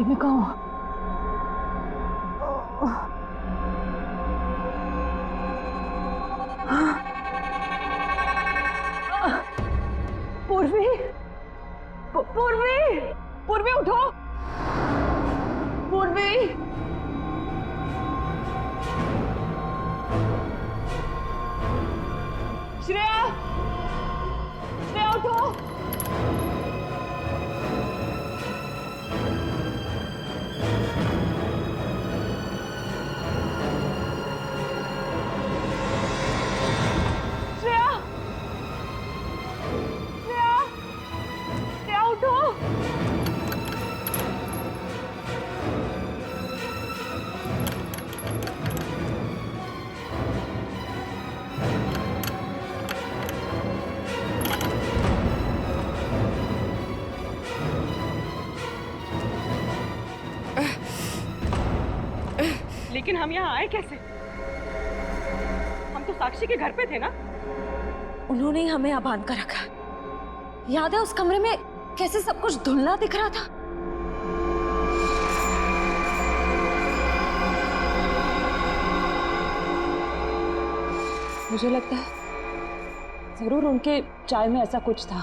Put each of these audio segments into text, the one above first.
मैं कहाँ हूँ? पूर्वी, पूर्वी, पूर्वी उठो, पूर्वी। श्रेया, श्रेया उठो। श्रेया, श्रेया, श्रेया उठो। लेकिन हम यहाँ आए कैसे? हम तो साक्षी के घर पे थे ना? उन्होंने ही हमें यहाँ बांध कर रखा। याद है उस कमरे में कैसे सब कुछ धुंधला दिख रहा था? मुझे लगता है जरूर उनके चाय में ऐसा कुछ था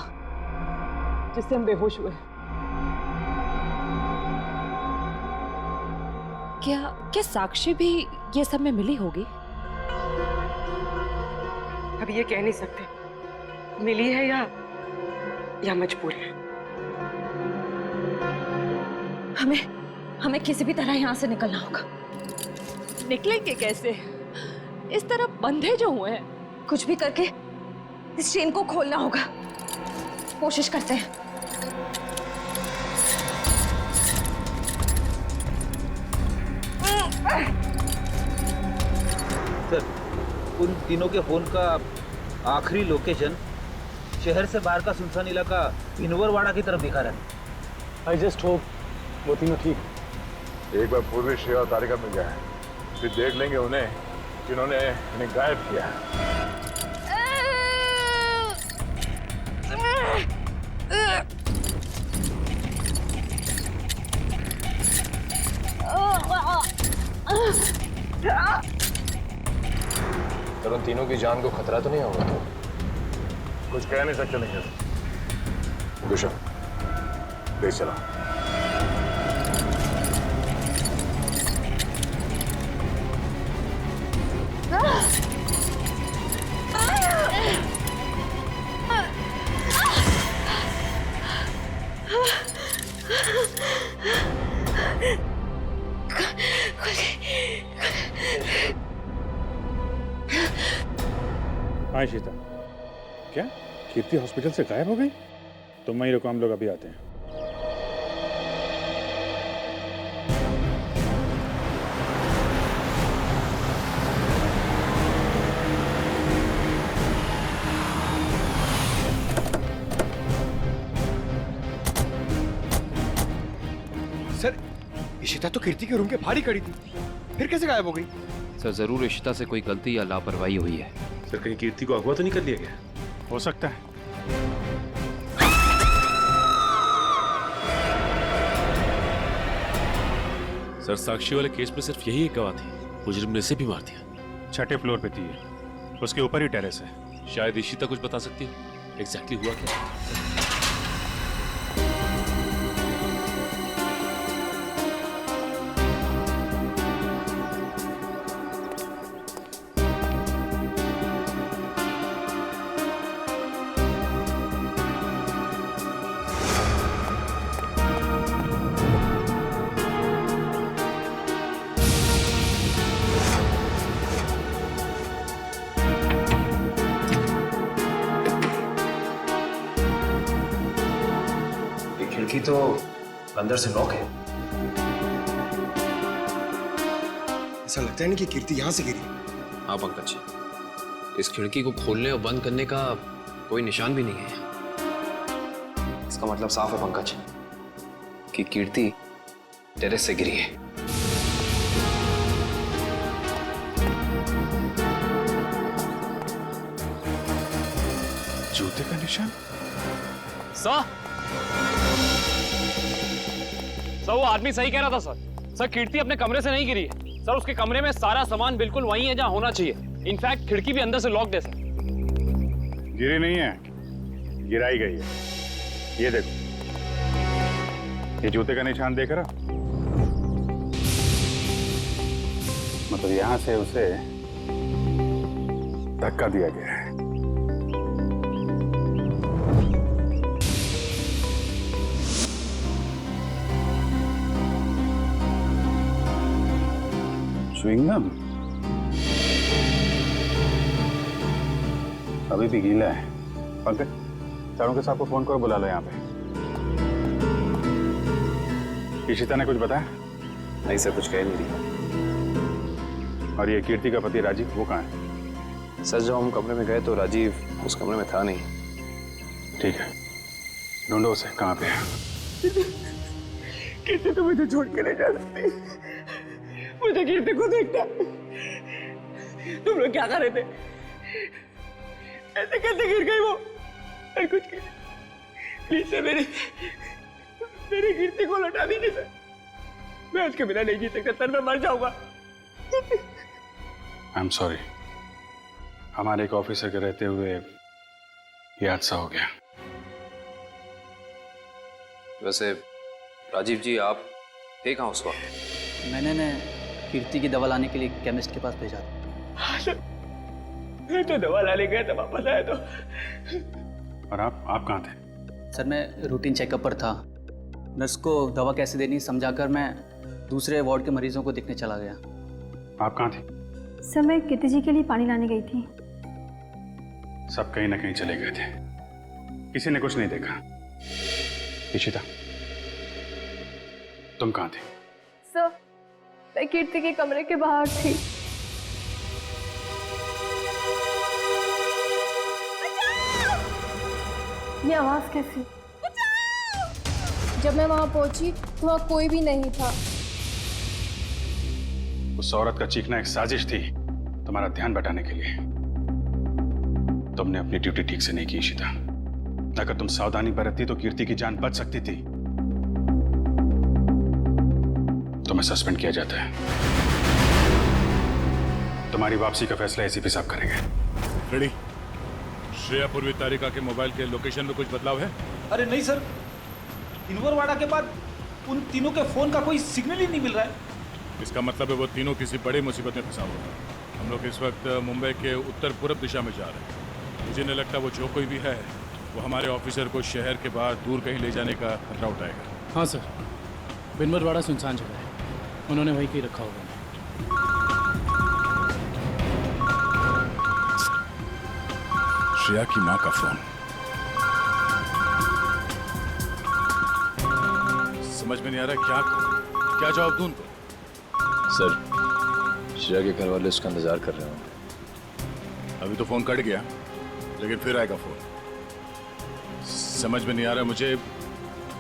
जिससे हम बेहोश हुए। क्या साक्षी भी ये सब में मिली होगी? अब ये कह नहीं सकते मिली है या मजबूर है। हमें किसी भी तरह यहाँ से निकलना होगा। निकलेंगे कैसे? इस तरफ बंधे जो हुए हैं। कुछ भी करके इस चेन को खोलना होगा। कोशिश करते हैं। सर, उन तीनों के फोन का आखिरी लोकेशन शहर से बाहर का सुनसान इलाका भिनवरवाड़ा की तरफ दिखा रहा है। आई जस्ट होप वो तीनों ठीक। एक बार पूर्वी श्रेया और तारिका मिल जाए, फिर देख लेंगे उन्हें जिन्होंने इन्हें गायब किया। सर, उन तीनों की जान को खतरा तो नहीं होगा? कुछ कह नहीं सकते नहीं। दुष्यंत, देख चला। हाँ शीता, क्या कीर्ति हॉस्पिटल से गायब हो गई? तुम वहीं रुको, हम लोग अभी आते हैं। सर, इशिता तो कीर्ति के रूम के बाहर ही खड़ी थी, फिर कैसे गायब हो गई? सर, जरूर इशिता से कोई गलती या लापरवाही हुई है। सर, कहीं कीर्ति को अगवा तो नहीं कर लिया गया? हो सकता है। सर, साक्षी वाले केस में सिर्फ यही एक गवाह थी, मुजरिम ने इसे भी मार दिया। 6ठे फ्लोर पे थी ये, उसके ऊपर ही टेरेस है। शायद इशिता कुछ बता सकती है एग्जैक्टली हुआ क्या। खिड़की तो अंदर से लॉक है। ऐसा लगता है नहीं कि कीर्ति यहाँ से गिरी। हाँ पंकज, इस खिड़की को खोलने और बंद करने का कोई निशान भी नहीं है। इसका मतलब साफ है पंकज कि कीर्ति टेरेस से गिरी है। जूते का निशान? सर वो आदमी सही कह रहा था सर कीर्ति अपने कमरे से नहीं गिरी है सर, उसके कमरे में सारा सामान बिल्कुल वही है जहाँ होना चाहिए। इनफैक्ट खिड़की भी अंदर से लॉक्ड है सर। गिरी नहीं है, गिराई गई है। ये देखो, ये जूते का निशान देख रहा, मतलब यहां से उसे धक्का दिया गया है। च्युइंगम अभी भी गीला है। पंकज, चारों के साथ को फोन करो, बुला लो यहाँ पे। इशिता ने कुछ बताया? नहीं सर, कुछ कह नहीं रही। और ये कीर्ति का पति राजीव, वो कहाँ है? सर जब हम कमरे में गए तो राजीव उस कमरे में था नहीं। ठीक है, ढूंढो उसे, कहाँ पे है? कीर्ति तो मुझे छोड़ के नहीं जा सकती। मुझे कीर्ति को देखना। तुम लोग क्या कर रहे थे? ऐसे कैसे गिर गई वो? और कुछ प्लीज सर, मेरी कीर्ति को लौटा दीजिए सर। मैं उसके बिना नहीं जी सकता सर, मैं मर जाऊंगा। आई एम सॉरी, हमारे एक ऑफिसर के रहते हुए ये हादसा हो गया। वैसे राजीव जी, आप थे कहाँ उस वक्त? मैंने कीर्ति की दवा लाने के लिए केमिस्ट के पास भेजा था। हाँ सर, मैं तो दवा लाने गया था, वापस आया तो। और आप कहाँ थे? सर मैं रूटीन चेकअप पर था। नर्स को दवा कैसे देनी समझाकर मैं दूसरे वार्ड के मरीजों को देखने चला गया। आप कहाँ थे? सर मैं कीर्ति जी के लिए पानी लाने गई थी। सब कहीं ना कहीं चले गए थे, किसी ने कुछ नहीं देखा। इशिता, तुम कहाँ थे? सर मैं कीर्ति के कमरे के बाहर थी। ये आवाज कैसी? जब मैं वहां पहुंची तो वहां कोई भी नहीं था। उस औरत का चीखना एक साजिश थी, तुम्हारा ध्यान बटाने के लिए। तुमने अपनी ड्यूटी ठीक से नहीं की इशिता। अगर तुम सावधानी बरतती तो कीर्ति की जान बच सकती थी। तुम्हें सस्पेंड किया जाता है। तुम्हारी वापसी का फैसला एसीपी साहब करेंगे। रेडी? श्रेया पूर्वी तारिका के मोबाइल के लोकेशन में कुछ बदलाव है? अरे नहीं सर, इनवरवाड़ा के बाद उन तीनों के फोन का कोई सिग्नल ही नहीं मिल रहा है। इसका मतलब है वो तीनों किसी बड़ी मुसीबत में फंसा हुआ है। हम लोग इस वक्त मुंबई के उत्तर पूर्व दिशा में जा रहे हैं। मुझे नहीं लगता वो जो कोई भी है वो हमारे ऑफिसर को शहर के बाहर दूर कहीं ले जाने का खतरा उठाएगा। हाँ सर, बिनवरवाड़ा सुनसान जगह है, उन्होंने वहीं कहीं रखा होगा। श्रेया की माँ का फोन। समझ में नहीं आ रहा क्या जवाब दूं उनको। सर श्रेया के घर वाले उसका इंतजार कर रहे हैं। अभी तो फोन कट गया, लेकिन फिर आएगा फोन। समझ में नहीं आ रहा मुझे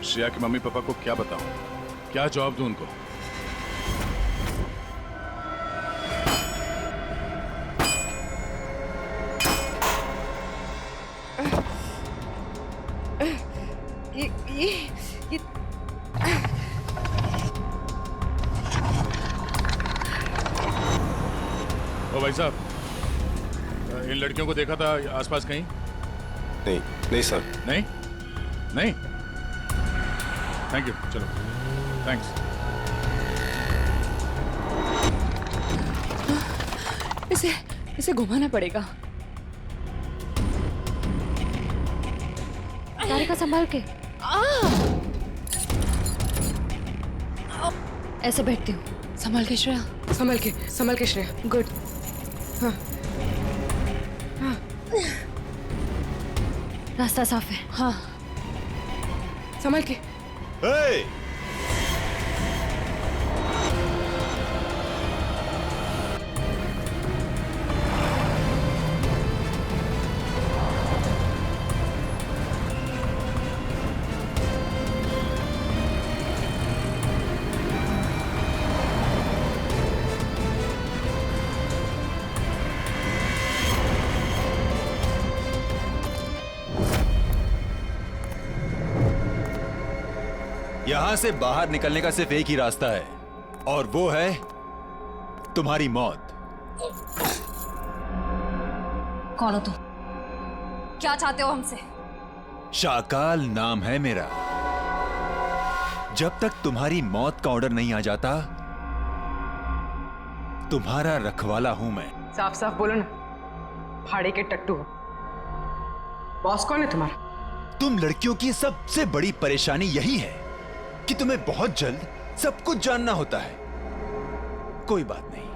श्रेया के मम्मी पापा को क्या बताऊं, क्या जवाब दूं उनको। ओ भाई साहब, इन लड़कियों को देखा था आसपास कहीं? नहीं सर। नहीं? थैंक यू, चलो थैंक्स। इसे घुमाना पड़ेगा। तारिका संभाल के। ऐसे बैठती हूँ। संभाल के श्रेया, संभाल के श्रेया। गुड। हाँ हाँ, रास्ता साफ है। हाँ संभाल के। यह यहां से बाहर निकलने का सिर्फ एक ही रास्ता है, और वो है तुम्हारी मौत। कौन हो तुम? क्या चाहते हो हमसे? शाकाल नाम है मेरा। जब तक तुम्हारी मौत का ऑर्डर नहीं आ जाता, तुम्हारा रखवाला हूं मैं। साफ साफ बोलो ना, फाड़े के टट्टू हो। बॉस कौन है तुम्हारा? तुम लड़कियों की सबसे बड़ी परेशानी यही है कि तुम्हें बहुत जल्द सब कुछ जानना होता है। कोई बात नहीं,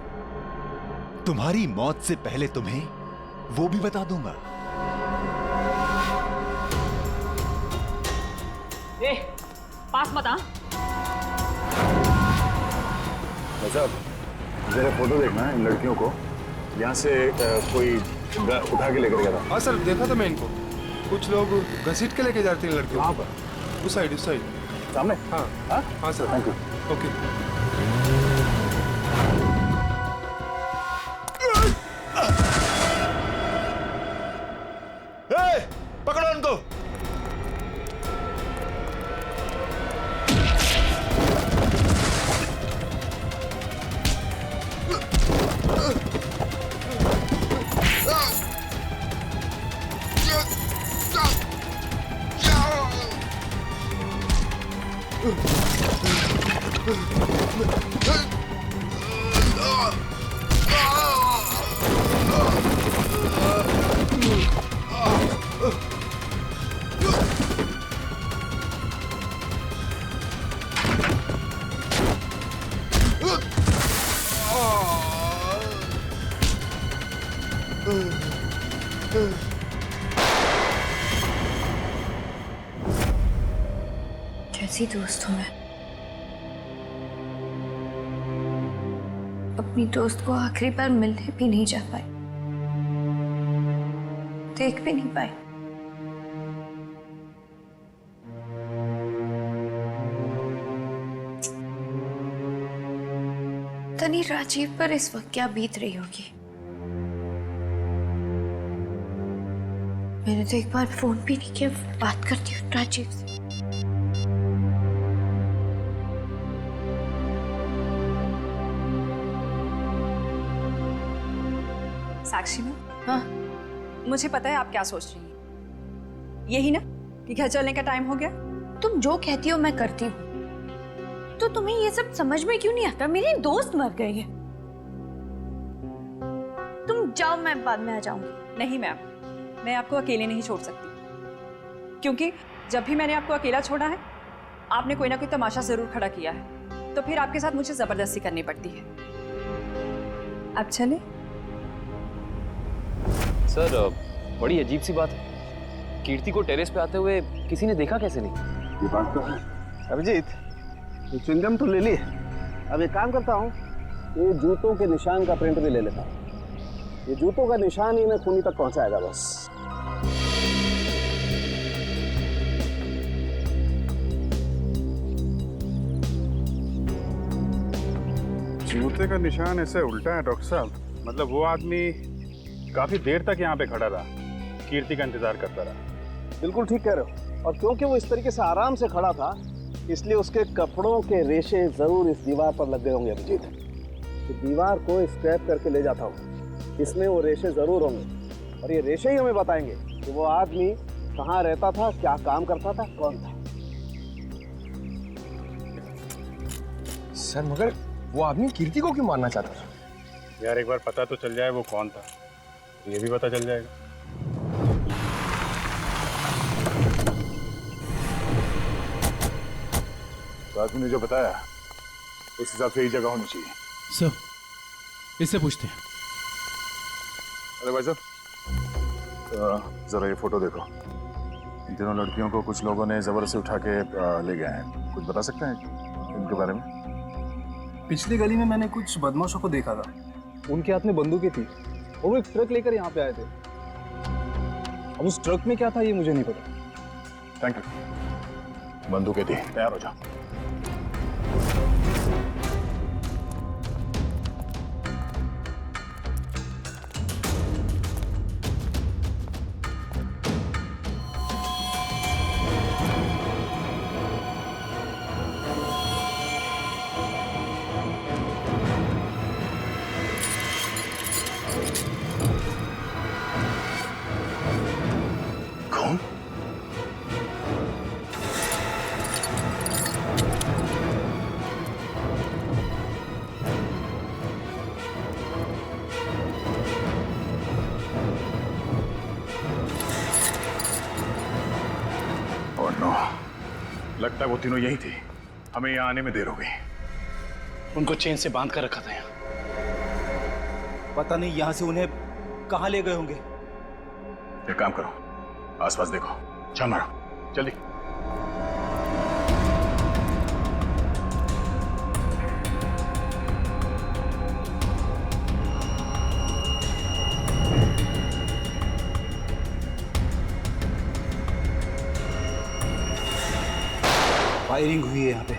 तुम्हारी मौत से पहले तुम्हें वो भी बता दूंगा। ए, पास मत आ। साहब, जरा फोटो देखना है इन लड़कियों को। यहाँ से कोई उठा के लेकर गया था। हाँ सर, देखा था मैं इनको। कुछ लोग घसीट के लेके जाते हैं लड़कियों। वहाँ पर उस साइड सामने। हाँ हाँ सर, थैंक यू। ओके। पकड़ो उनको। कैसी दोस्त हूँ मैं। अपनी दोस्त को आखिरी बार मिलने भी नहीं जा पाई, देख भी नहीं पाई। तनी राजीव पर इस वक्त क्या बीत रही होगी। मैंने तो एक बार फोन भी नहीं किया। बात करती हूँ राजीव से। साक्षी में, हाँ, मुझे पता है आप क्या सोच रही हैं। यही ना कि घर चलने का टाइम हो गया। तुम जो कहती हो मैं करती हूँ, तो तुम्हें ये सब समझ में क्यों नहीं आता? मेरी दोस्त मर गई है। तुम जाओ, मैं बाद में आ जाऊंगी। नहीं मैम, मैं आपको अकेले नहीं छोड़ सकती, क्योंकि जब भी मैंने आपको अकेला छोड़ा है, आपने कोई ना कोई तमाशा जरूर खड़ा किया है, तो फिर आपके साथ मुझे जबरदस्ती करनी पड़ती है। अब चले। सर, बड़ी अजीब सी बात है, कीर्ति को टेरेस पे आते हुए किसी ने देखा कैसे नहीं? ये बात तो है। अभिजीत, ये च्युइंगम तो ले ली। अब एक काम करता हूँ, ये जूतों के निशान का प्रिंट भी ले लेता हूँ। ये जूतों का निशान ही इन्हें खूनी तक पहुंचाएगा बस। जूते का निशान ऐसे उल्टा है डॉक्टर साहब। मतलब वो आदमी काफी देर तक यहाँ पे खड़ा रहा, कीर्ति का इंतजार करता रहा। बिल्कुल ठीक कह रहे हो। और क्योंकि वो इस तरीके से आराम से खड़ा था, इसलिए उसके कपड़ों के रेशे जरूर इस दीवार पर लग गए होंगे अभिजीत। तो दीवार को स्क्रैप करके ले जाता हूँ, इसमें वो रेशे जरूर होंगे, और ये रेशे ही हमें बताएंगे कि वो आदमी कहाँ रहता था, क्या काम करता था, कौन था। सर, मगर वो आदमी कीर्ति को क्यों मारना चाहता था? यार, एक बार पता तो चल जाए वो कौन था, ये भी पता चल जाएगा। तो आदमी ने जो बताया उस हिसाब से ही जगह होनी चाहिए। सर, इससे पूछते हैं। अरे भाई साहब, जरा ये फोटो देखो। इन तीनों लड़कियों को कुछ लोगों ने जबरदस्ती उठा के ले गए हैं। कुछ बता सकते हैं इनके बारे में? पिछली गली में मैंने कुछ बदमाशों को देखा था। उनके हाथ में बंदूकें थी। वो एक ट्रक लेकर यहाँ पे आए थे। अब उस ट्रक में क्या था ये मुझे नहीं पता। Thank you. बंदूकें थी, तैयार हो जाओ। लगता है वो तीनों यही थी, हमें यहाँ आने में देर हो गई। उनको चेन से बांध कर रखा था यहाँ। पता नहीं यहाँ से उन्हें कहाँ ले गए होंगे। एक काम करो, आसपास देखो, छान मारो जल्दी। फायरिंग हुई है यहाँ पे।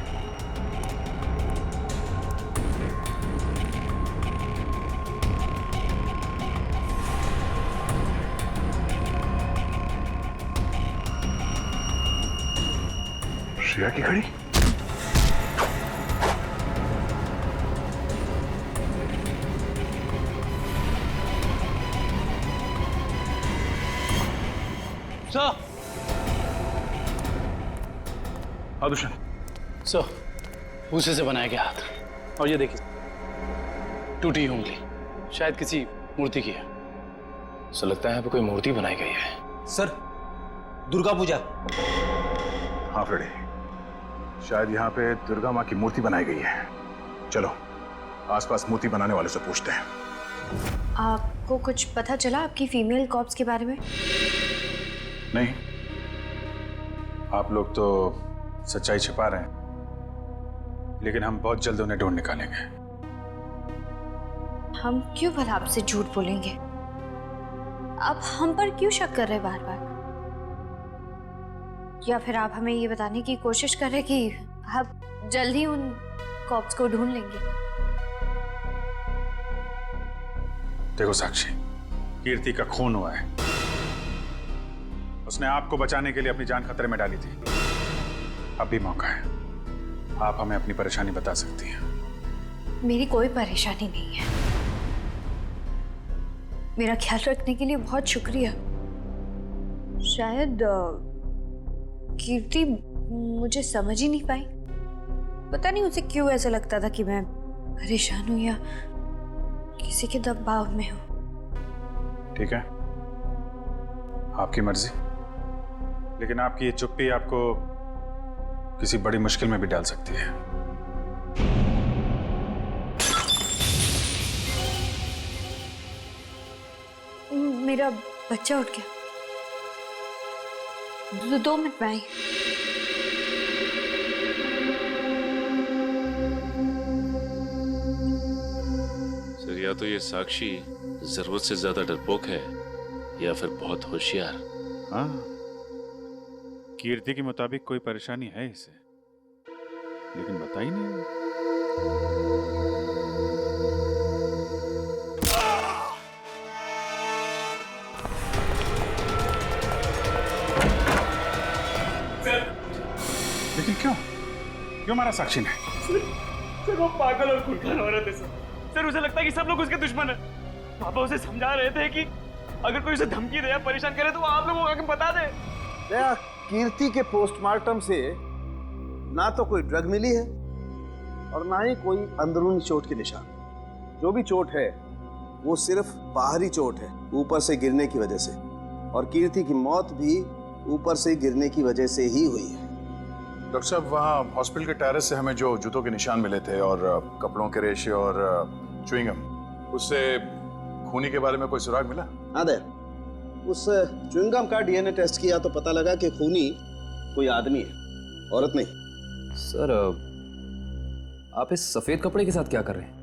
श्रेया की घड़ी? सर, हाँ दुष्यंत। सर, भूसे से बनाया गया हाथ, और ये देखिए टूटी हुई उंगली, शायद किसी मूर्ति की है। सो लगता है यहाँ पे कोई मूर्ति बनाई गई है। सर, दुर्गा पूजा। हाँ फ्रेडी, शायद यहाँ पे दुर्गा माँ की मूर्ति बनाई गई है। चलो आसपास मूर्ति बनाने वाले से पूछते हैं। आपको कुछ पता चला आपकी फीमेल कॉप्स के बारे में? नहीं, आप लोग तो सच्चाई छिपा रहे हैं, लेकिन हम बहुत जल्द उन्हें ढूंढ निकालेंगे। हम क्यों भला आपसे झूठ बोलेंगे? आप हम पर क्यों शक कर रहे हैं बार बार? या फिर आप हमें ये बताने की कोशिश कर रहे कि आप जल्द ही उन कॉप्स को ढूंढ लेंगे? देखो साक्षी, कीर्ति का खून हुआ है। उसने आपको बचाने के लिए अपनी जान खतरे में डाली थी। अब भी मौका है, आप हमें अपनी परेशानी बता सकती हैं। मेरी कोई परेशानी नहीं है। मेरा ख्याल रखने के लिए बहुत शुक्रिया। शायद कीर्ति मुझे समझ ही नहीं पाई। पता नहीं उसे क्यों ऐसा लगता था कि मैं परेशान हूं या किसी के दबाव में हूं। ठीक है, आपकी मर्जी, लेकिन आपकी ये चुप्पी आपको किसी बड़ी मुश्किल में भी डाल सकती है। मेरा बच्चा उठ गया। 2 मिनट में आई। सर, या तो ये साक्षी जरूरत से ज्यादा डरपोक है या फिर बहुत होशियार। हाँ, कीर्ति के मुताबिक कोई परेशानी है इसे, लेकिन बता ही नहीं। लेकिन क्यों मारा साक्षी ने? सर वो पागल और खुलखान औरत है सर। उसे लगता है कि सब लोग उसके दुश्मन है। पापा उसे समझा रहे थे कि अगर कोई उसे धमकी दे या परेशान करे तो वो आप लोगों को आके बता दे। कीर्ति के पोस्टमार्टम से ना तो कोई ड्रग मिली है और ना ही कोई अंदरूनी चोट के निशान। जो भी चोट है वो सिर्फ बाहरी चोट है, ऊपर से गिरने की वजह से, और कीर्ति की मौत भी ऊपर से गिरने की वजह से ही हुई है। डॉक्टर साहब, वहाँ हॉस्पिटल के टेरेस से हमें जो जूतों के निशान मिले थे और कपड़ों के रेशे और च्युइंगम, उससे खूनी के बारे में कोई सुराग मिला? हाँ दे, उस च्युइंगम का डीएनए टेस्ट किया तो पता लगा कि खूनी कोई आदमी है, औरत नहीं। सर, आप इस सफेद कपड़े के साथ क्या कर रहे हैं?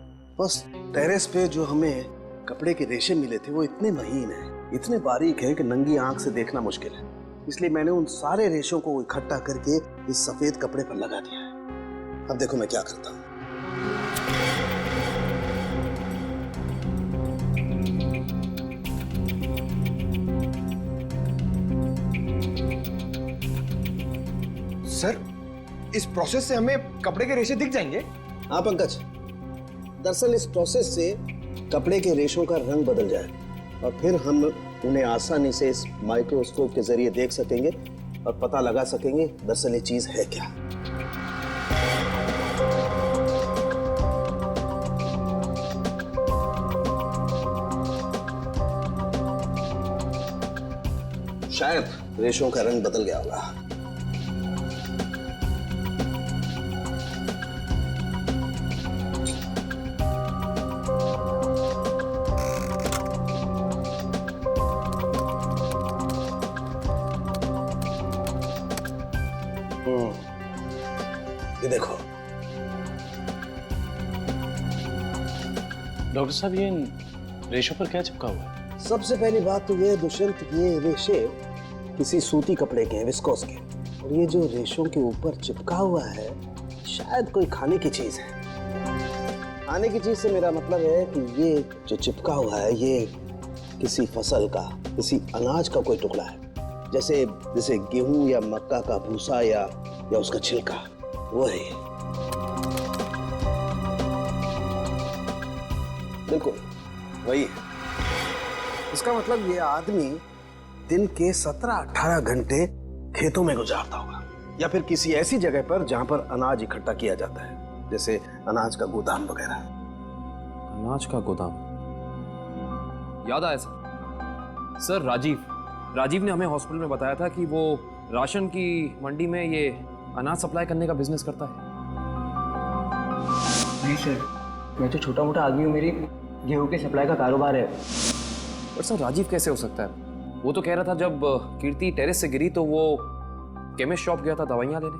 बस टेरेस पे जो हमें कपड़े के रेशे मिले थे वो इतने महीन हैं, इतने बारीक हैं कि नंगी आंख से देखना मुश्किल है। इसलिए मैंने उन सारे रेशों को इकट्ठा करके इस सफेद कपड़े पर लगा दिया है। अब देखो मैं क्या करता हूँ। सर, इस प्रोसेस से हमें कपड़े के रेशे दिख जाएंगे? हाँ पंकज, दरअसल इस प्रोसेस से कपड़े के रेशों का रंग बदल जाए और फिर हम उन्हें आसानी से इस माइक्रोस्कोप के जरिए देख सकेंगे और पता लगा सकेंगे दरअसल ये चीज है क्या। शायद रेशों का रंग बदल गया होगा। ये देखो। डॉक्टर साहब, ये इन रेशों पर क्या चिपका हुआ है? सबसे पहली बात तो ये है दुष्यंत, ये रेशे किसी सूती कपड़े के हैं, विस्कोस के। और ये जो रेशों के ऊपर चिपका हुआ है शायद कोई खाने की चीज है। खाने की चीज से मेरा मतलब है कि ये जो चिपका हुआ है ये किसी फसल का, किसी अनाज का कोई टुकड़ा है, जैसे जैसे गेहूं या मक्का का भूसा या उसका छिलका, वो है ये। बिल्कुल वही है। इसका मतलब ये आदमी दिन के 17-18 घंटे खेतों में गुजारता होगा, या फिर किसी ऐसी जगह पर जहां पर अनाज इकट्ठा किया जाता है, जैसे अनाज का गोदाम वगैरह। अनाज का गोदाम, याद आया सर, राजीव ने हमें हॉस्पिटल में बताया था कि वो राशन की मंडी में ये अनाज सप्लाई करने का बिजनेस करता है। नहीं सर, मैं तो छोटा मोटा आदमी हूँ, मेरी गेहूं के सप्लाई का कारोबार है। पर सर राजीव कैसे हो सकता है? वो तो कह रहा था जब कीर्ति टेरेस से गिरी तो वो केमिस्ट शॉप गया था दवाइयाँ लेने।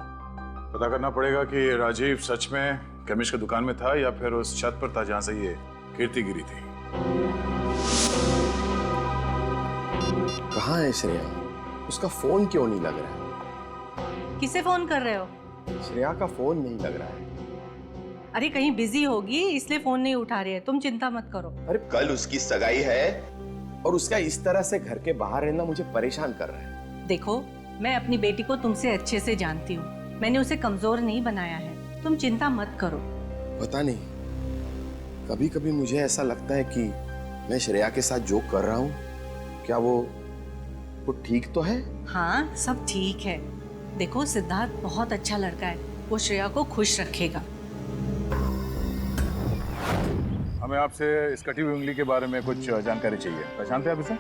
पता करना पड़ेगा कि राजीव सच में केमिस्ट की दुकान में था या फिर उस छत पर था जहाँ से ये कीर्ति गिरी थी। कहाँ है श्रेया? उसका फोन क्यों नहीं लग रहा है? किसे फोन कर रहे हो? श्रेया का फोन नहीं लग रहा है। अरे कहीं बिजी होगी इसलिए फोन नहीं उठा रही है, तुम चिंता मत करो। अरे कल उसकी सगाई है और उसका इस तरह से घर के बाहर रहना मुझे परेशान कर रहा है। देखो, मैं अपनी बेटी को तुमसे अच्छे से जानती हूँ, मैंने उसे कमजोर नहीं बनाया है, तुम चिंता मत करो। पता नहीं, कभी कभी मुझे ऐसा लगता है कि मैं श्रेया के साथ जो कर रहा हूँ, क्या वो ठीक तो है? हाँ, सब ठीक है। देखो, सिद्धार्थ बहुत अच्छा लड़का है, वो श्रेया को खुश रखेगा। हमें आपसे इस कटी हुई उंगली के बारे में कुछ जानकारी चाहिए। पहचानते हैं आप इसे?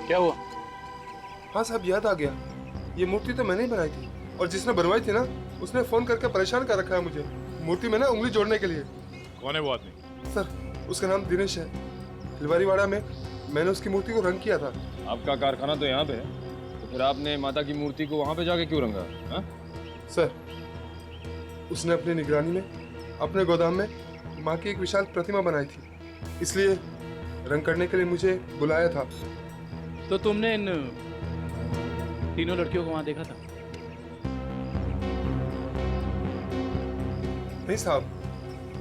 क्या हुआ? हाँ साहब, याद आ गया। ये मूर्ति तो मैंने ही बनाई थी, और जिसने बनवाई थी ना उसने फोन करके परेशान कर रखा है मुझे मूर्ति में ना उंगली जोड़ने के लिए। कौन है वो आदमी? सर, उसका नाम दिनेश है। फुलवारीवाड़ा में मैंने उसकी मूर्ति को रंग किया था। आपका कारखाना तो यहाँ पे है, तो फिर आपने माता की मूर्ति को वहाँ पे जाके क्यों रंगा? हा? सर, उसने अपनी निगरानी में अपने गोदाम में माँ की एक विशाल प्रतिमा बनाई थी, इसलिए रंग करने के लिए मुझे बुलाया था। तो तुमने इन तीनों लड़कियों को वहाँ देखा था? नहीं साहब,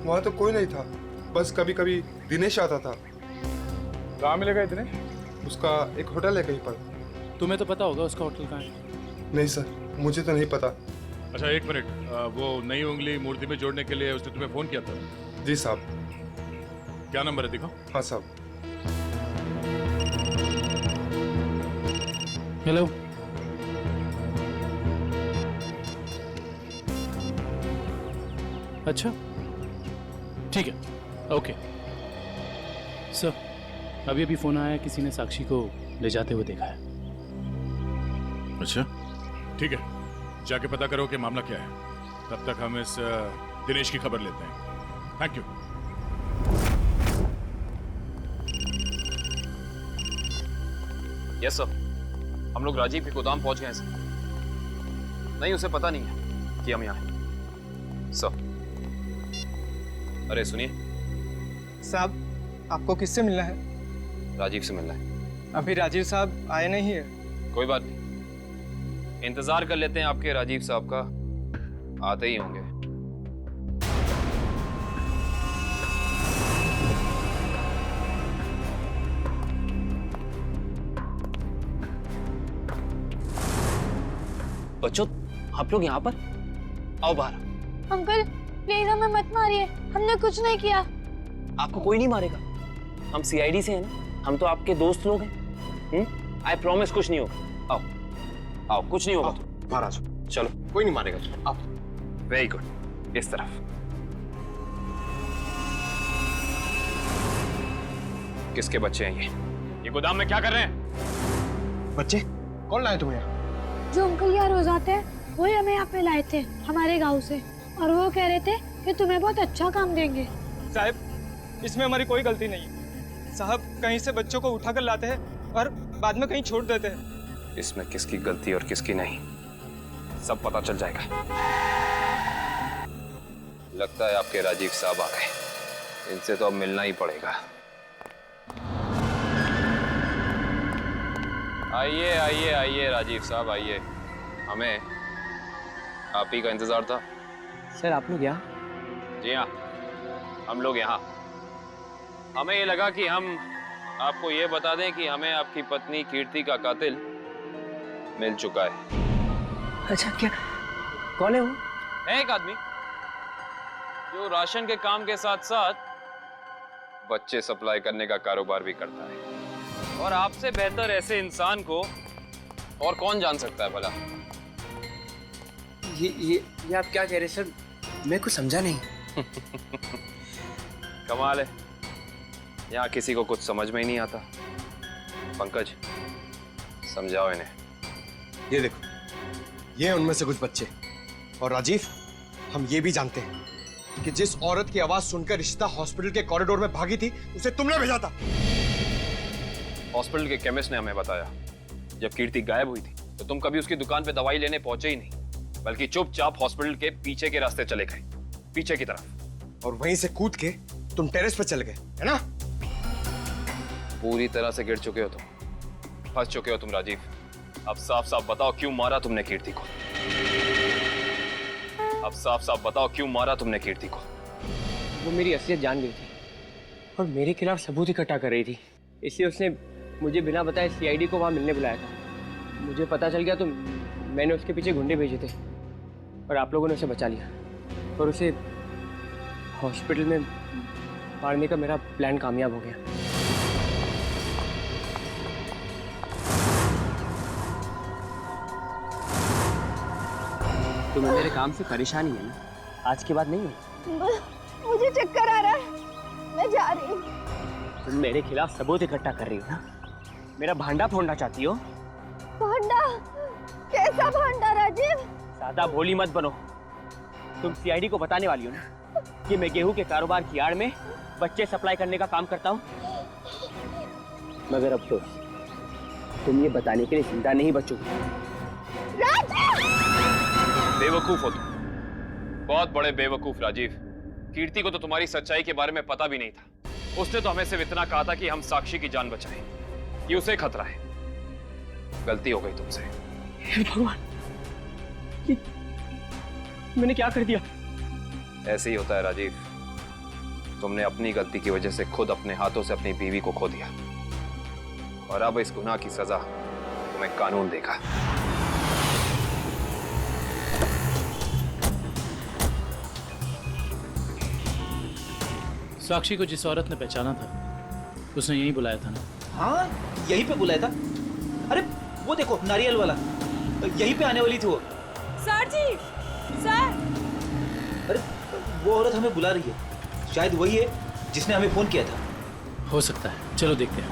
वहाँ तो कोई नहीं था, बस कभी कभी दिनेश आता था। कहाँ मिलेगा दिनेश? उसका एक होटल है कहीं पर। तुम्हें तो पता होगा उसका होटल कहाँ है? नहीं सर, मुझे तो नहीं पता। अच्छा एक मिनट, वो नई उंगली मूर्ति में जोड़ने के लिए उसने तुम्हें फोन किया था? जी साहब। क्या नंबर है दिखाओ। हाँ साहब। हेलो, अच्छा ठीक है, ओके सर। अभी अभी फोन आया, किसी ने साक्षी को ले जाते हुए देखा है। अच्छा ठीक है, जाके पता करो कि मामला क्या है। तब तक हम इस दिनेश की खबर लेते हैं। Thank you. यस सर, हम लोग राजीव के गोदाम पहुंच गए हैं सर। नहीं, उसे पता नहीं है कि हम यहाँ हैं सर। अरे सुनिए साहब, आपको किससे मिलना है? राजीव से मिलना है। अभी राजीव साहब आए नहीं है। कोई बात नहीं, इंतजार कर लेते हैं आपके राजीव साहब का, आते ही होंगे। बच्चों, आप लोग यहाँ पर आओ बाहर। अंकल प्लीज हमें मत मारिए, हमने कुछ नहीं किया। आपको कोई नहीं मारेगा, हम सीआईडी से हैं ना, हम तो आपके दोस्त लोग हैं। आई प्रॉमिस कुछ नहीं होगा। आओ आओ, कुछ नहीं होगा। बाहर आ जाओ, चलो, कोई नहीं मारेगा। आओ। वेरी गुड, इस तरफ। किसके बच्चे हैं ये गोदाम में क्या कर रहे हैं? बच्चे कौन लाए तुम्हें यहाँ? जो अंकल यहाँ रोज आते हैं वही हमें यहाँ पे लाए थे हमारे गांव से, और वो कह रहे थे कि तुम्हें बहुत अच्छा काम देंगे। साहब, इसमें हमारी कोई गलती नहीं है। साहब कहीं से बच्चों को उठाकर लाते हैं और बाद में कहीं छोड़ देते हैं। इसमें किसकी गलती और किसकी नहीं, सब पता चल जाएगा। लगता है आपके राजीव साहब आ गए, इनसे तो अब मिलना ही पड़ेगा। आइए आइए आइए राजीव साहब आइए, हमें आप ही का इंतजार था। सर आप लोग यहाँ? जी हाँ, हम लोग यहाँ। हमें ये लगा कि हम आपको ये बता दें कि हमें आपकी पत्नी कीर्ति का कातिल मिल चुका है। अच्छा, क्या कौन है वो? है एक आदमी जो राशन के काम के साथ साथ बच्चे सप्लाई करने का कारोबार भी करता है, और आपसे बेहतर ऐसे इंसान को और कौन जान सकता है भला? ये आप क्या कह रहे सर? मैं कुछ समझा नहीं। कमाल है, यहाँ किसी को कुछ समझ में ही नहीं आता। पंकज, समझाओ इन्हें। ये देखो, ये उनमें से कुछ बच्चे। और राजीव, हम ये भी जानते हैं कि जिस औरत की आवाज सुनकर रिश्ता हॉस्पिटल के कॉरिडोर में भागी थी, उसे तुमने भेजा था। हॉस्पिटल के केमिस्ट ने हमें बताया, जब कीर्ति गायब हुई थी तो तुम कभी उसकी दुकान पे दवाई लेने पहुंचे ही नहीं, बल्कि चुपचाप हॉस्पिटल के पीछे के रास्ते चले गए, पीछे की तरफ। और वहीं से कूद के तुम टेरेस पर चले गए, है ना? पूरी तरह से गिर चुके हो तुम, फंस चुके हो तुम राजीव। अब साफ साफ बताओ क्यों मारा तुमने कीर्ति को? अब साफ साफ बताओ क्यों मारा तुमने कीर्ति को? वो मेरी असलियत जान गई थी और मेरे खिलाफ सबूत इकट्ठा कर रही थी, इसलिए उसने मुझे बिना बताए सीआईडी को वहां मिलने बुलाया था। मुझे पता चल गया तो मैंने उसके पीछे गुंडे भेजे थे और आप लोगों ने उसे बचा लिया और उसे हॉस्पिटल में मारने का मेरा प्लान कामयाब हो गया। तुम्हें मेरे काम से परेशानी है ना? आज के बाद नहीं हो? मुझे चक्कर आ रहा है, मैं जा रही हूँ। तुम मेरे खिलाफ सबूत इकट्ठा कर रही हो ना? मेरा भांडा फोड़ना चाहती हो? भांडा? कैसा भांडा राजीव? ज्यादा भोली मत बनो। तुम सीआईडी को बताने वाली हो ना कि मैं गेहूं के कारोबार की आड़ में बच्चे सप्लाई करने का काम करता हूँ? मगर अफसोस, तुम ये बताने के लिए जिंदा नहीं बचोगे। बेवकूफ हो तुम, बहुत बड़े बेवकूफ राजीव। कीर्ति को तो तुम्हारी सच्चाई के बारे में पता भी नहीं था। उसने तो हमें सिर्फ इतना कहा था कि हम साक्षी की जान बचाएं, ये उसे खतरा है। गलती हो गई तुमसे। हे भगवान, मैंने क्या कर दिया? ऐसे ही होता है राजीव, तुमने अपनी गलती की वजह से खुद अपने हाथों से अपनी बीवी को खो दिया, और अब इस गुनाह की सजा तुम्हें कानून देगा। साक्षी को जिस औरत ने पहचाना था उसने यहीं बुलाया था ना? हाँ, यहीं पे बुलाया था। अरे वो देखो, नारियल वाला, यहीं पे आने वाली थी वो। सर जी, सर। अरे वो औरत हमें बुला रही है, शायद वही है जिसने हमें फोन किया था। हो सकता है, चलो देखते हैं।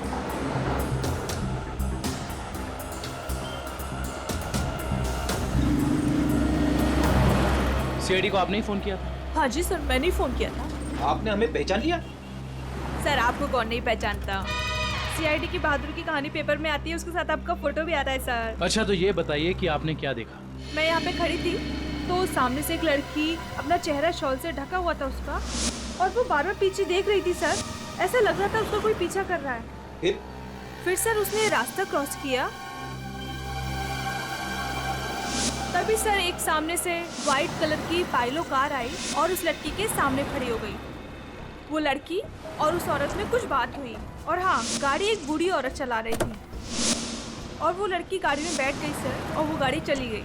सीआईडी को आपने ही फोन किया था? हाँ जी सर, मैंने ही फोन किया था। आपने हमें पहचान लिया? सर आपको कौन नहीं पहचानता? सीआईडी की बहादुर की कहानी पेपर में आती है, उसके साथ आपका फोटो भी आता है सर। अच्छा, तो ये बताइए कि आपने क्या देखा? मैं यहाँ पे खड़ी थी तो सामने से एक लड़की, अपना चेहरा शॉल से ढका हुआ था उसका, और वो बार बार पीछे देख रही थी सर। ऐसा लग रहा था उसको कोई पीछा कर रहा है। फिर सर उसने रास्ता क्रॉस किया, तभी सर एक सामने से व्हाइट कलर की पाइलो कार आई और उस लड़की के सामने खड़ी हो गई। वो लड़की और उस औरत में कुछ बात हुई, और हाँ, गाड़ी एक बूढ़ी औरत चला रही थी, और वो लड़की गाड़ी में बैठ गई सर, और वो गाड़ी चली गई।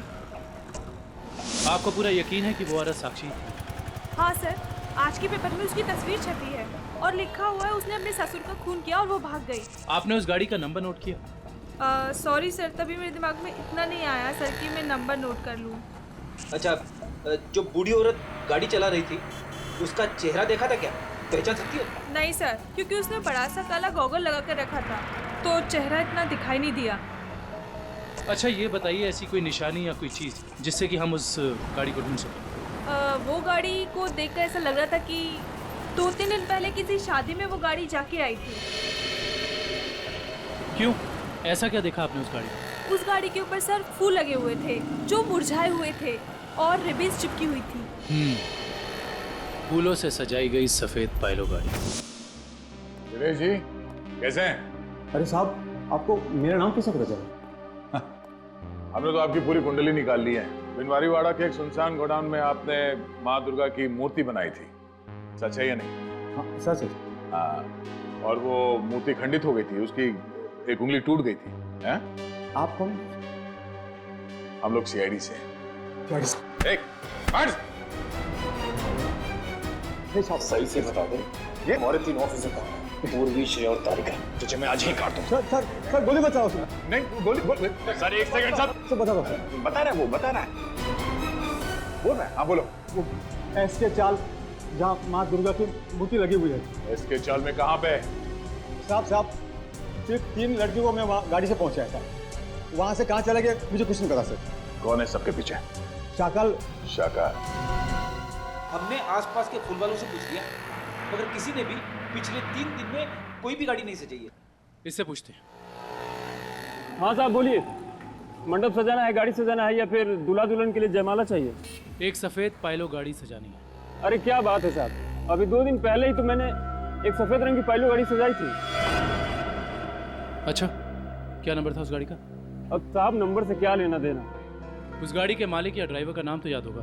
आपको पूरा यकीन है कि वो औरत साक्षी थी? हाँ सर, आज के पेपर में उसकी तस्वीर छपी है और लिखा हुआ है उसने अपने ससुर का खून किया और वो भाग गई। आपने उस गाड़ी का नंबर नोट किया? सॉरी सर, तभी मेरे दिमाग में इतना नहीं आया सर कि मैं नंबर नोट कर लूँ। अच्छा, जो बूढ़ी औरत गाड़ी चला रही थी उसका चेहरा देखा था क्या? पहचान सकती हो? नहीं सर, क्योंकि उसने बड़ा सा काला गॉगल लगा कर रखा था तो चेहरा इतना दिखाई नहीं दिया। अच्छा, ये बताइए ऐसी कोई निशानी या कोई चीज़ जिससे कि हम उस गाड़ी को ढूंढ सकें? वो गाड़ी को देखकर ऐसा लग रहा था कि 2-3 दिन पहले किसी शादी में वो गाड़ी जाके आई थी। क्यों? ऐसा क्या देखा आपने उस गाड़ी में? उस गाड़ी के ऊपर सर फूल लगे हुए थे जो मुरझाए हुए थे और रिबन्स चिपकी हुई थी। फूलों से सजाई गई सफेद पायलो गाड़ी। सुरेश जी कैसे हैं? अरे साहब, आपको मेरा नाम कैसे पता चला? हमने तो आपकी पूरी कुंडली निकाल ली है। बिनवारीवाड़ा के एक सुनसान गोडाउन में आपने माँ दुर्गा की मूर्ति बनाई थी, सच है या नहीं? हाँ सच है। हाँ, और वो मूर्ति खंडित हो गई थी, उसकी एक उंगली टूट गई थी। हैं? आप कौन? हम लोग सीआईडी से हैं। एक मार्च! साहब सही से बता दो, ये हमारे 3 ऑफिसर कहाँ हैं? पूर्वी, श्रेय और तारिका। तुझे मैं आज ही काट दूं। सर गोली बचाओ उसमें। नहीं गोली सर, एक सेकंड सर बता दो। बता रहा है, वो बता रहा है, बोल रहा है। हाँ बोलो। एसके चाल जहाँ माँ दुर्गा की मूर्ति लगी हुई है। एसके चाल में कहाँ पे? साहब सिर्फ 3 लड़कियों को मैं वहाँ गाड़ी से पहुँचाया था, वहाँ से कहाँ चले गए मुझे कुछ नहीं पता सर। कौन है सबके पीछे? शाकल। हमने आसपास के फूल वालों से पूछ लिया, मगर किसी ने भी पिछले 3 दिन में कोई भी गाड़ी नहीं सजाई है। इससे पूछते हैं। हाँ साहब बोलिए, मंडप सजाना है, गाड़ी सजाना है, या फिर दूल्हा दुल्हन के लिए जयमाला चाहिए? एक सफेद पायलो गाड़ी सजानी है। अरे क्या बात है साहब, अभी 2 दिन पहले ही तो मैंने एक सफेद रंग की पायलो गाड़ी सजाई थी। अच्छा, क्या नंबर था उस गाड़ी का? अब साहब नंबर से क्या लेना देना? उस गाड़ी के मालिक या ड्राइवर का नाम तो याद होगा?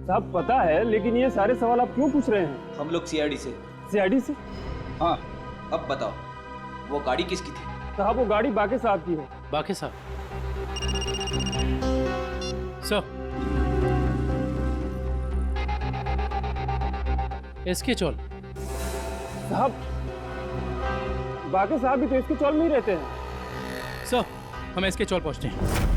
साहब पता है, लेकिन ये सारे सवाल आप क्यों पूछ रहे हैं? हम लोग सीआईडी से। सीआईडी से? हाँ, अब बताओ वो गाड़ी किसकी थी? साहब वो गाड़ी बाके साहब की है। बाके साहब? सर, एसके चौल। साहब बाके साहब भी तो इसके चौल में ही रहते हैं। सर, हम एसके चौल पहुंचते हैं।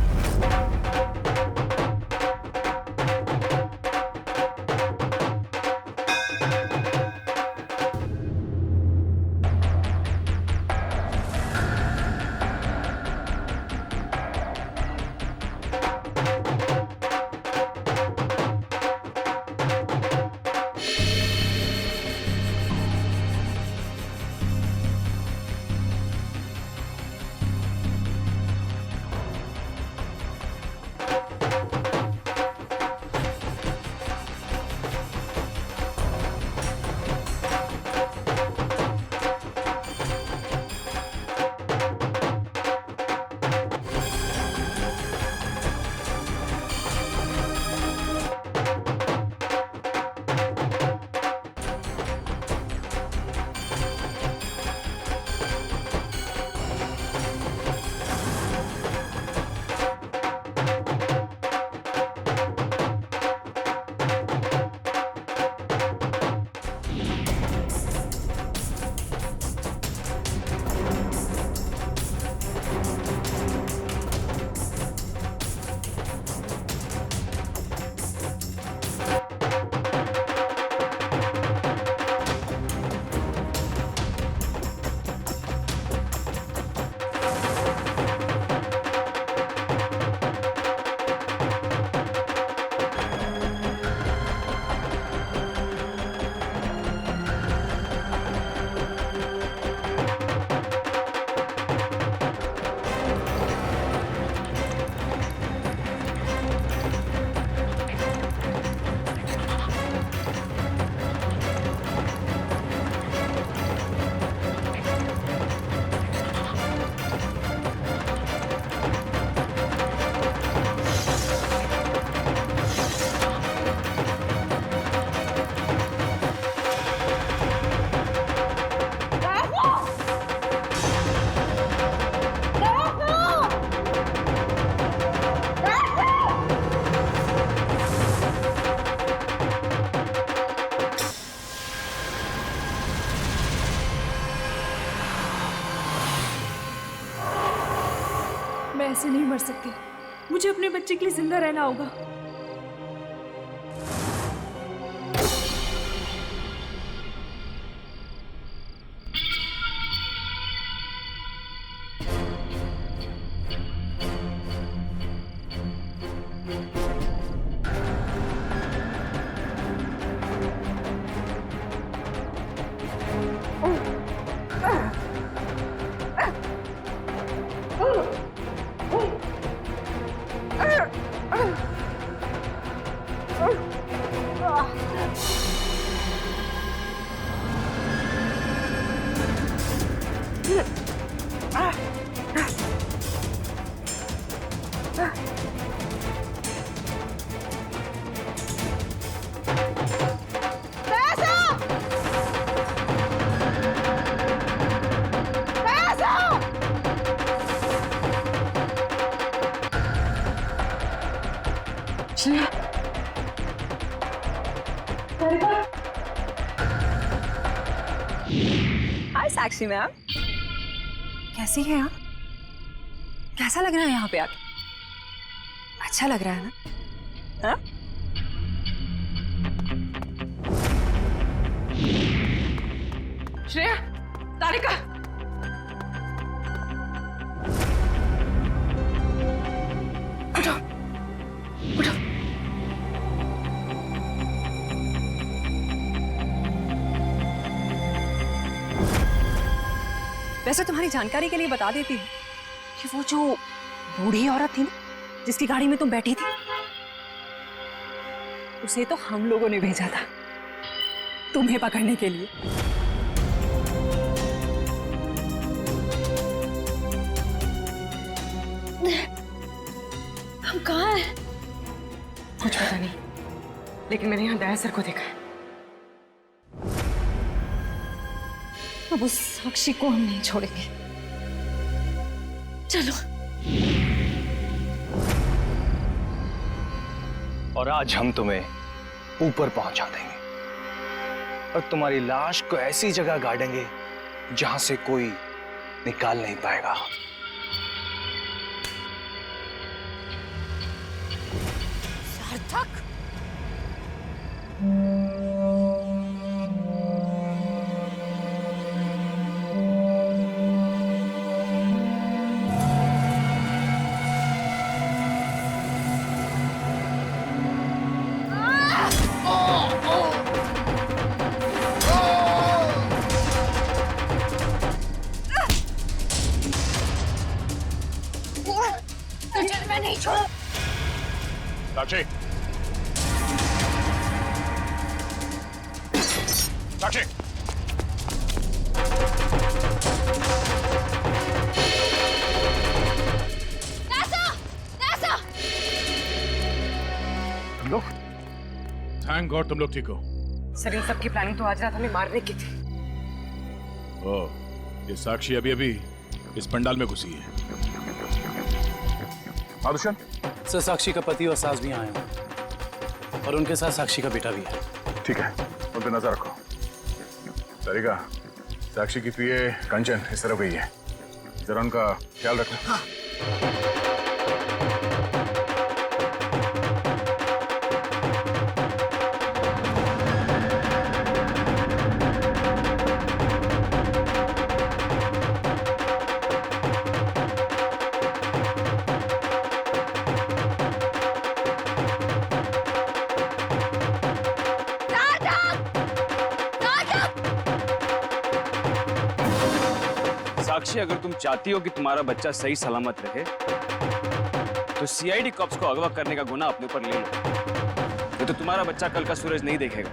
मैं ऐसे नहीं मर सकती, मुझे अपने बच्चे के लिए जिंदा रहना होगा। हाय साक्षी मैम, कैसी हैं आप? कैसा लग रहा है यहाँ पे आके? अच्छा लग रहा है ना? हाँ? श्रेया, तारिका, उठो, उठो। वैसे तुम्हारी जानकारी के लिए बता देती हूँ कि वो जो बूढ़ी औरत थी ना, जिसकी गाड़ी में तुम बैठी थी, उसे तो हम लोगों ने भेजा था तुम्हें पकड़ने के लिए। हम कहाँ हैं? कुछ पता नहीं, लेकिन मैंने यहाँ दया सर को देखा है। अब उस साक्षी को हम नहीं छोड़ेंगे। चलो। और आज हम तुम्हें ऊपर पहुंचा देंगे और तुम्हारी लाश को ऐसी जगह गाड़ेंगे जहां से कोई निकाल नहीं पाएगा। सार्थक, तुझे मैं नहीं छोड़। साक्षी, साक्षी, तुम लोग? थैंक गॉड तुम लोग ठीक हो। सर, इन सबकी प्लानिंग तो आज रात हमें मारने की थी। ओह, ये साक्षी अभी अभी इस पंडाल में घुसी है। आदुशन? सर, साक्षी का पति और सास भी आए हैं और उनके साथ साक्षी का बेटा भी है। ठीक है, उन पे नजर रखो। तारिका, साक्षी की पीए कंचन इस तरफ गई है, जरा उनका ख्याल रखना। हाँ। साक्षी, अगर तुम चाहती हो कि तुम्हारा बच्चा सही सलामत रहे तो सीआईडी कॉप्स को अगवा करने का गुनाह अपने ऊपर ले लो, नहीं तो तुम्हारा बच्चा कल का सूरज नहीं देखेगा।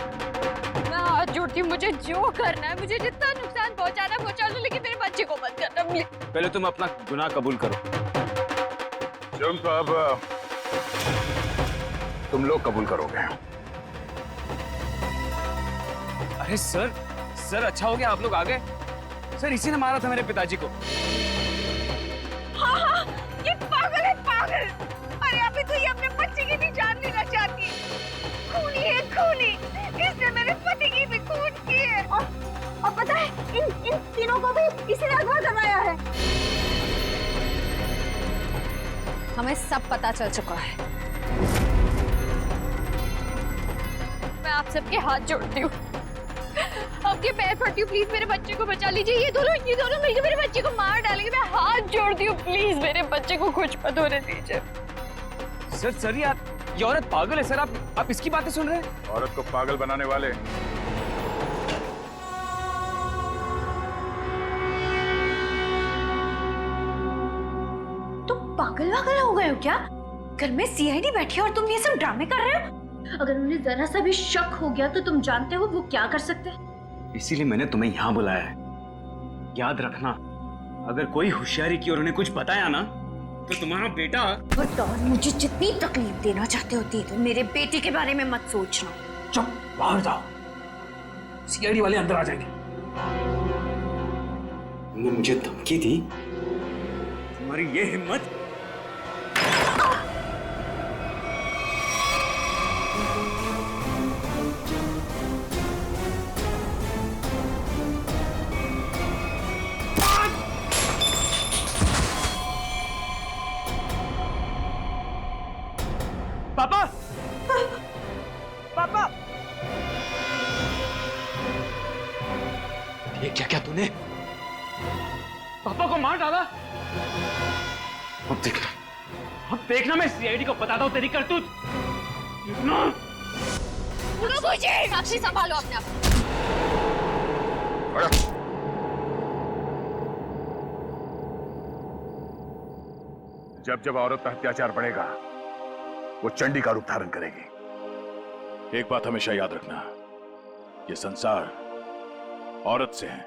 मैं हाथ जोड़ती हूँ, मुझे जो करना है, मुझे जितना नुकसान पहुंचाना है पहुंचा लो, लेकिन मेरे बच्चे को मत करना प्लीज। पहले तुम अपना गुनाह कबूल करो। जुर्म तो अब तुम लोग कबूल करोगे। अरे सर, अच्छा हो गया आप लोग आ गए। सर, इसी ने मारा था मेरे पिताजी को। हाँ, ये पागल है, पागल। अरे अभी तो ये अपने बच्चे की भी जान लेना चाहती है। खूनी है, खूनी। इसने मेरे पति की भी खून की है। और पता है, इन तीनों को भी इसी ने अगवा करवाया है। हमें सब पता चल चुका है। मैं आप सबके हाथ जोड़ती हूँ, आपके पैर पड़ती हूँ, प्लीज मेरे बच्चे को बचा लीजिए। ये दोनों मिलकर मेरे बच्चे को मार डालेंगे। मैं हाथ जोड़ती हूँ, प्लीज मेरे बच्चे को कुछ मत होने दीजिए। सर, ये औरत पागल है। सर, आप इसकी बातें सुन रहे हैं? औरत को पागल बनाने वाले तुम पागल हो गए हो क्या? घर में सीआईडी बैठी है और तुम ये सब ड्रामे कर रहे हो? अगर उन्हें जरा सा भी शक हो गया तो तुम जानते हो वो क्या कर सकते हैं। इसीलिए मैंने तुम्हें यहाँ बुलाया है। याद रखना, अगर कोई होशियारी की और उन्हें कुछ बताया ना तो तुम्हारा बेटा। और मुझे जितनी तकलीफ देना चाहते होती तो मेरे बेटे के बारे में मत सोचना। चुप, बाहर जाओ, सीआईडी वाले अंदर आ जाएंगे। तुमने मुझे धमकी दी? तुम्हारी ये हिम्मत? ये क्या क्या तूने पापा को मार डाला? अब देखना मैं सीआईडी को बताता हूँ तेरी करतूत। साक्षी संभालो अपने आप। जब जब औरत पर अत्याचार बढ़ेगा वो चंडी का रूप धारण करेगी। एक बात हमेशा याद रखना, ये संसार औरत से है,